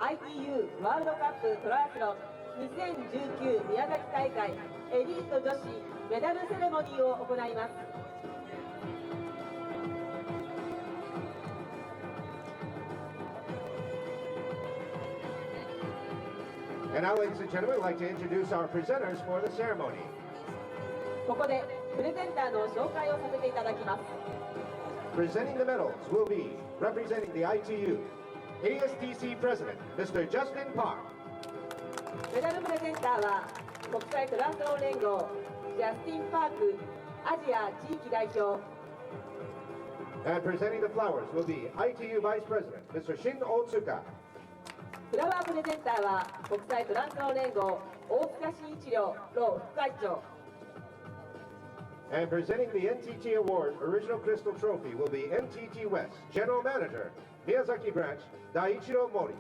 ITU ワールドカップトライアスロン2019宮崎大会エリート女子メダルセレモニーを行います。And now, ladies and gentlemen, I'd like to introduce our presenters for the ceremony. ここでプレゼンターの紹介をさせていただきます。Presenting the medals will be representing the ITU ASTC President, Mr. Justin Park. メダルプレゼンターは国際トランスロン連合ジャスティン・パークアジア地域代表。 And presenting the flowers will be ITU Vice President, Mr. Shin Otsuka. フラワープレゼンターは国際トランスロン連合大塚慎一郎老副会長。 And presenting the NTT Award Original Crystal Trophy will be NTT West General Manager, Miyazaki Branch, Daiichiro Mori.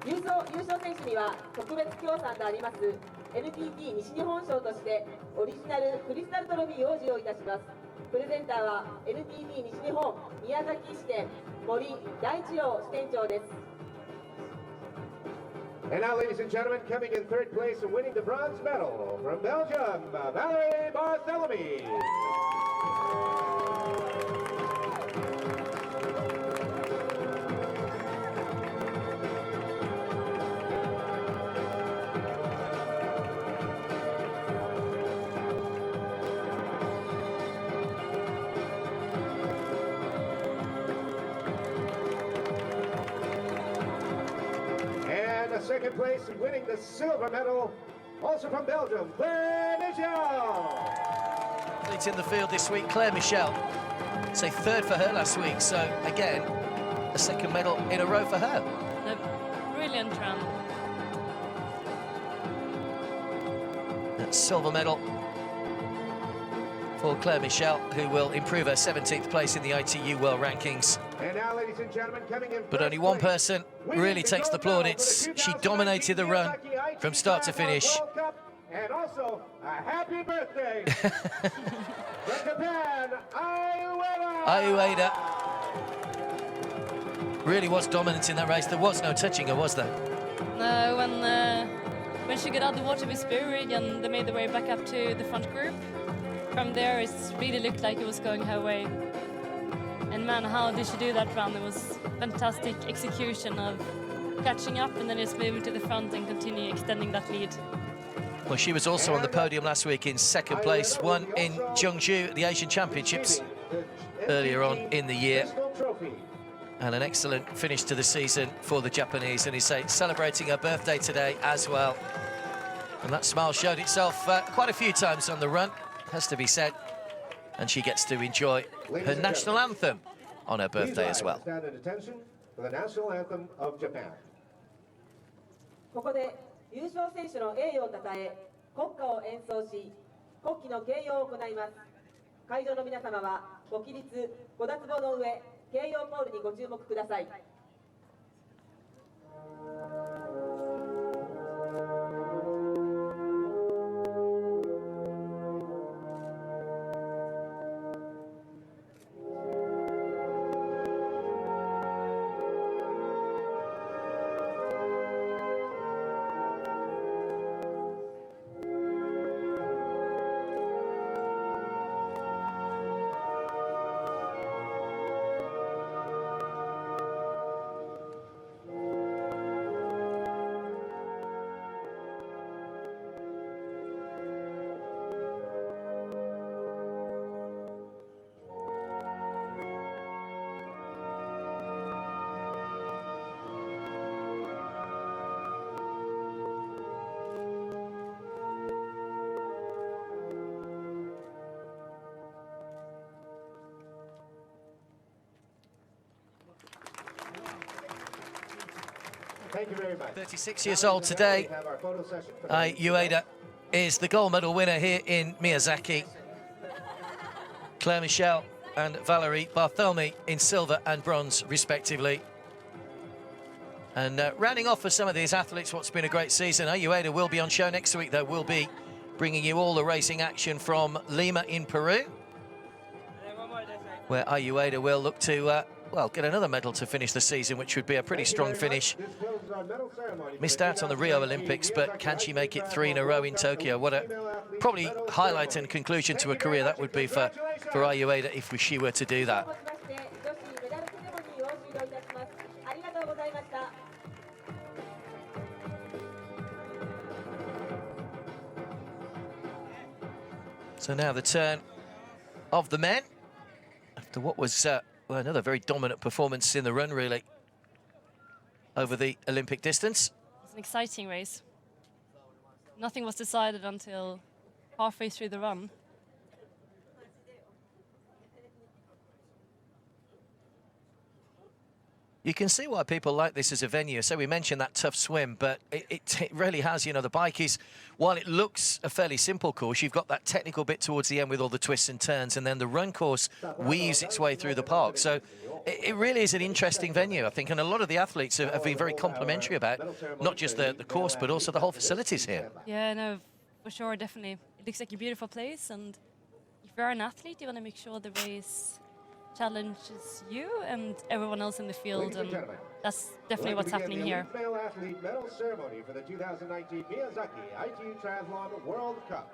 優勝選手には特別協賛であります NTT 西日本賞としてオリジナルクリスタルトロフィーを授与いたします。プレゼンターは NTT 西日本宮崎支店森大一郎支店長です。 And now, ladies and gentlemen, coming in third place and winning the bronze medal from Belgium, Valerie Barthélemy. Second place and winning the silver medal, also from Belgium, Claire Michel. It's in the field this week, Claire Michel. Say third for her last week, so again, a second medal in a row for her. A brilliant run. That silver medal for Claire Michel, who will improve her 17th place in the ITU World Rankings. And now, ladies and gentlemen, coming in but only one person really takes the plaudits. She dominated the run from start to finish. And also, a happy birthday from Japan, Ayueda really was dominant in that race. There was no touching her, was there? No, when she got out of the water with Spirit and they made their way back up to the front group, from there it really looked like it was going her way. And man, how did she do that run? It was fantastic execution of catching up and then just moving to the front and continue extending that lead. Well, she was also on the podium last week in second place, won in Jeongju at the Asian Championships earlier on in the year. And an excellent finish to the season for the Japanese, and he's celebrating her birthday today as well. And that smile showed itself quite a few times on the run, has to be said. And she gets to enjoy her national anthem on her birthday as well. Stand at attention for the national anthem of Japan. ここで優勝選手の栄誉をたたえ国歌を演奏し国旗の掲揚を行います。会場の皆様はご起立ご脱帽の上掲揚ポールにご注目ください。Thank you very much. 36 years old today. Ueda is the gold medal winner here in Miyazaki. Claire Michel and Valerie Barthélemy in silver and bronze, respectively. And rounding off for some of these athletes, what's been a great season. Ueda will be on show next week, though. We'll be bringing you all the racing action from Lima in Peru, where Ueda will look to well, get another medal to finish the season, which would be a pretty strong finish. Missed out on the Rio Olympics, but can she make it 3 in a row in Tokyo? What a probably highlight and conclusion to a career that would be for Ayueda if she were to do that. So now the turn of the men, after what was well, another very dominant performance in the run, really, over the Olympic distance. It's an exciting race. Nothing was decided until halfway through the run. You can see why people like this as a venue. So we mentioned that tough swim, but it really has, you know, the bike is, while it looks a fairly simple course, you've got that technical bit towards the end with all the twists and turns, and then the run course weaves its way through the park. So it really is an interesting venue, I think, and a lot of the athletes have been very complimentary about not just the course, but also the whole facilities here. Yeah, no, for sure, definitely. It looks like a beautiful place, and if you're an athlete, you want to make sure the race challenges you and everyone else in the field, and that's definitely what's happening here. Male athlete medal ceremony for the 2019 Miyazaki Triathlon World Cup.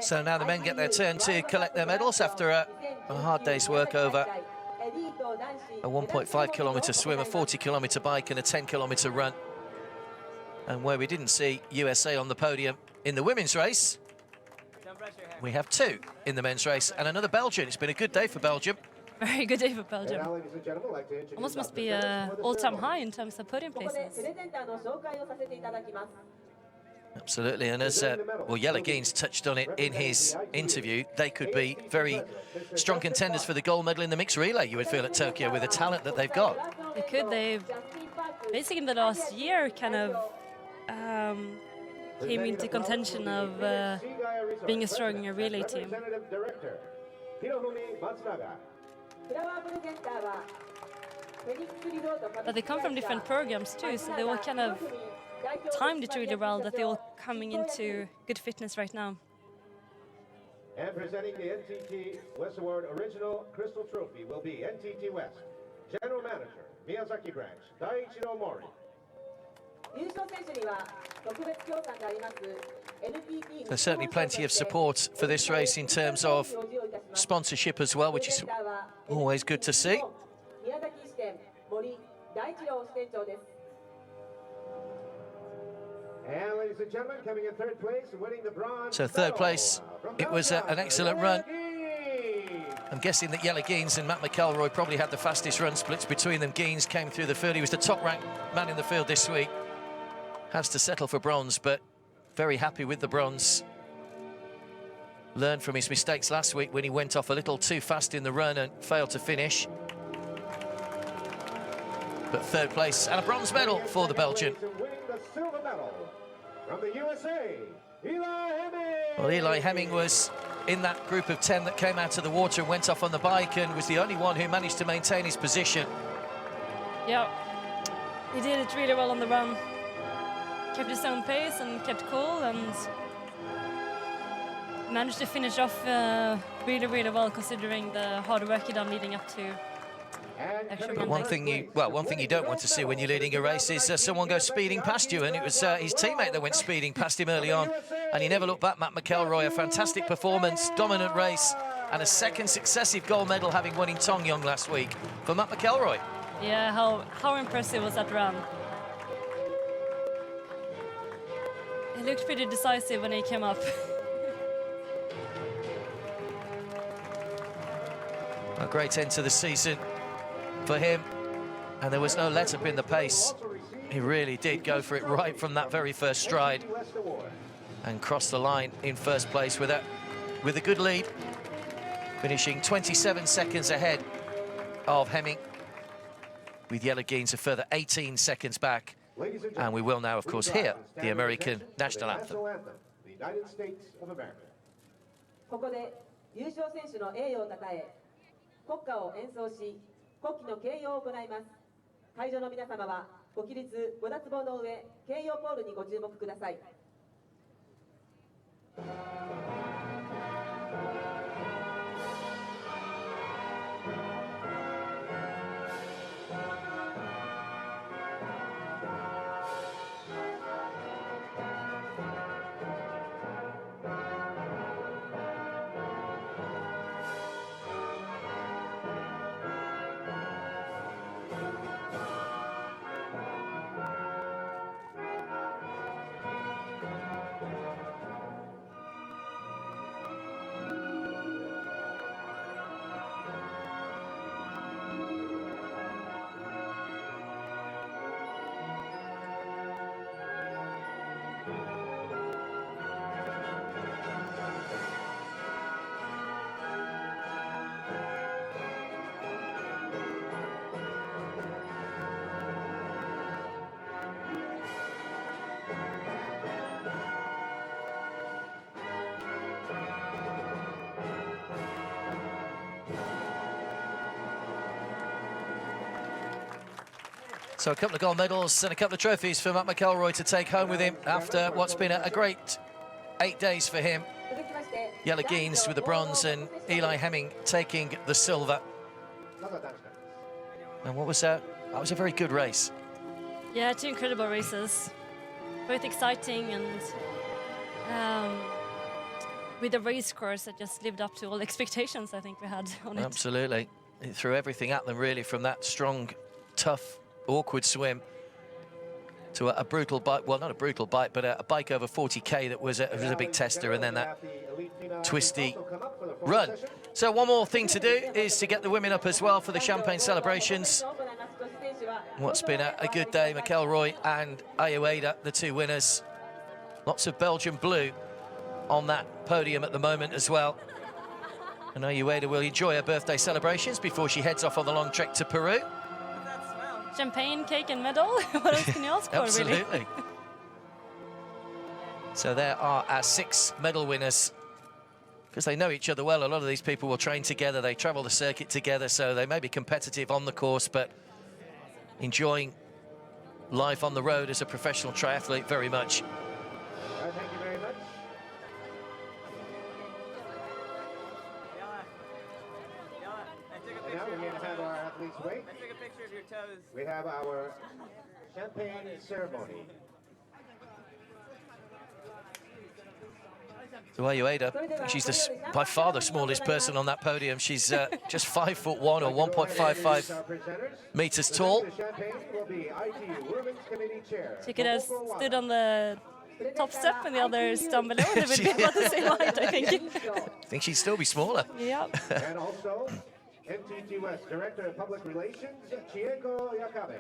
So now the men get their turn to collect their medals after a hard day's work over a 1.5-kilometre swim, a 40-kilometre bike and a 10-kilometre run. And where we didn't see USA on the podium in the women's race, we have 2 in the men's race and another Belgian. It's been a good day for Belgium. Very good day for Belgium. Almost must be an all-time high in terms of podium places. Absolutely, and as well, Jelle Geens touched on it in his interview, they could be very strong contenders for the gold medal in the mixed relay, you would feel, at Tokyo, with the talent that they've got. They could. They've basically in the last year kind of came into contention of being a strong relay team. But they come from different programs too, so they all kind of timed it really well, that they're all coming into good fitness right now. And presenting the NTT West Award Original Crystal Trophy will be NTT West General Manager, Miyazaki Branch, Daiichiro Mori. There's certainly plenty of support for this race in terms of sponsorship as well, which is always good to see. And ladies and gentlemen, coming in third place and winning the bronze. So third place, it was an excellent run. I'm guessing that Jelle Geens and Matt McElroy probably had the fastest run splits between them. Geens came through the field. He was the top-ranked man in the field this week. Has to settle for bronze, but very happy with the bronze. Learned from his mistakes last week when he went off a little too fast in the run and failed to finish. But third place and a bronze medal for the Belgian. From the USA, Eli Hemming. Well, Eli Hemming was in that group of 10 that came out of the water and went off on the bike, and was the only one who managed to maintain his position. Yeah, he did it really well on the run. Kept his own pace and kept cool, and managed to finish off really, really well, considering the hard work he done leading up to. But one thing you don't want to see when you're leading a race is someone go speeding past you, and it was his teammate that went speeding past him early on, and he never looked back. Matt McElroy, a fantastic performance, dominant race, and a second successive gold medal, having won in Tongyong last week for Matt McElroy. Yeah, how impressive was that run? He looked pretty decisive when he came up. A great end to the season for him, and there was no let-up in the pace. He really did go for it right from that very first stride and crossed the line in first place with a good lead, finishing 27 seconds ahead of Hemming, with Jelle Geens a further 18 seconds back. And we will now, of course, hear the American national anthem. The United States of America. ここで優勝選手の栄誉をたたえ、国歌を演奏し、国旗の掲揚を行います。会場の皆様はご起立ご脱帽の上、掲揚ポールにご注目ください。So a couple of gold medals and a couple of trophies for Matt McElroy to take home with him after what's been a great 8 days for him. Jelle Geens with the bronze and Eli Hemming taking the silver. And what was that? That was a very good race. Yeah, 2 incredible races. Both exciting and with a race course that just lived up to all expectations I think we had on it. Absolutely. It threw everything at them really, from that strong, tough, awkward swim to a brutal bike, well, not a brutal bike, but a bike over 40k that was a big tester, and then that twisty run. So one more thing to do is to get the women up as well for the champagne celebrations. What's been a good day, McElroy and Ayueda, the 2 winners. Lots of Belgian blue on that podium at the moment as well. And Ayueda will enjoy her birthday celebrations before she heads off on the long trek to Peru. Champagne, cake and medal. What else can you ask for, Absolutely. really? So there are our 6 medal winners. Because they know each other well, a lot of these people will train together, they travel the circuit together, so they may be competitive on the course, but enjoying life on the road as a professional triathlete very much. Thank you very much. And now we're going to have our athletes wait. Let's take a picture of your toes. We have our champagne ceremony. So Ayueda, she's by far the smallest person on that podium. She's just 5'1" or 1.55 meters tall. She could have stood on the top step and the others down below. They would be about the same height, I think. I think she'd still be smaller. Yeah. And also, NTT West Director of Public Relations, Chieko Yakabe.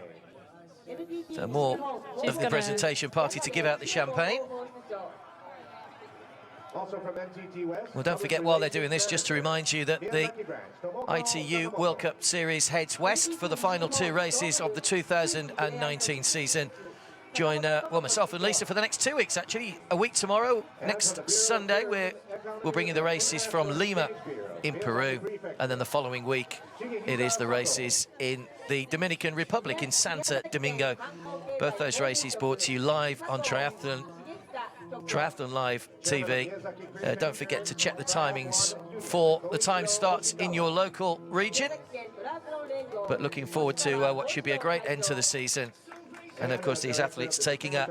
So more of the presentation party to give out the champagne. Also from NTT West. Well, don't forget while they're doing this, just to remind you that the ITU World Cup Series heads west for the final 2 races of the 2019 season. Join myself and Lisa for the next 2 weeks, actually. A week tomorrow, next Sunday, we'll bring you the races from Lima in Peru, and then the following week it is the races in the Dominican Republic in Santo Domingo. Both those races brought to you live on TriathlonLIVE TV. Don't forget to check the timings for the time starts in your local region. But looking forward to what should be a great end to the season. And of course, these athletes taking a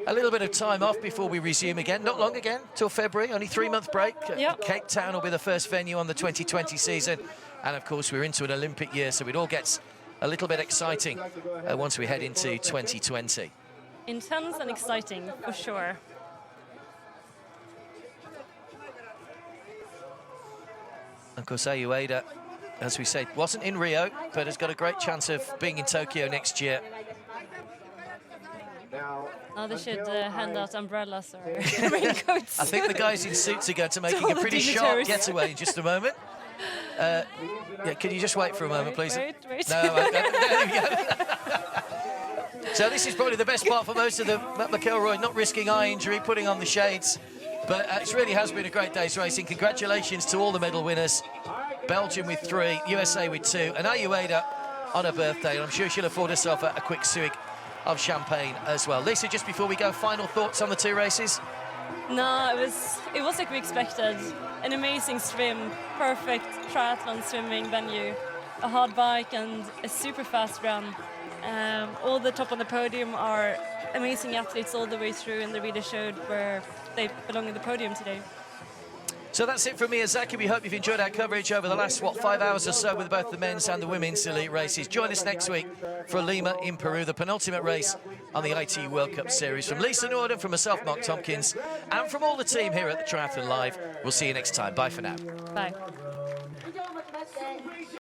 little bit of time off before we resume again. Not long again, till February, only 3-month break. Yep. Cape Town will be the first venue on the 2020 season. And of course, we're into an Olympic year, so it all gets a little bit exciting once we head into 2020. Intense and exciting, for sure. Of course, Ayueda, as we said, wasn't in Rio, but has got a great chance of being in Tokyo next year. Now they should hand out umbrellas or raincoats. I think the guys in suits are going to making a pretty sharp getaway in just a moment. Yeah, can you just wait for a moment, please? Wait. No, there we go. So this is probably the best part for most of them. Matt McElroy not risking eye injury, putting on the shades. But it really has been a great day's racing. Congratulations to all the medal winners. Belgium with 3, USA with 2, and Ayueda on her birthday. And I'm sure she'll afford herself a quick swig of champagne as well. Lisa, just before we go, final thoughts on the 2 races? No, it was like we expected. An amazing swim, perfect triathlon swimming venue, a hard bike and a super fast run. All the top on the podium are amazing athletes all the way through, and they really showed where they belong in the podium today. So that's it from Miyazaki. We hope you've enjoyed our coverage over the last, 5 hours or so with both the men's and the women's elite races. Join us next week for Lima in Peru, the penultimate race on the ITU World Cup Series. From Lisa Norden, from myself, Mark Tompkins, and from all the team here at the Triathlon Live, we'll see you next time. Bye for now. Bye.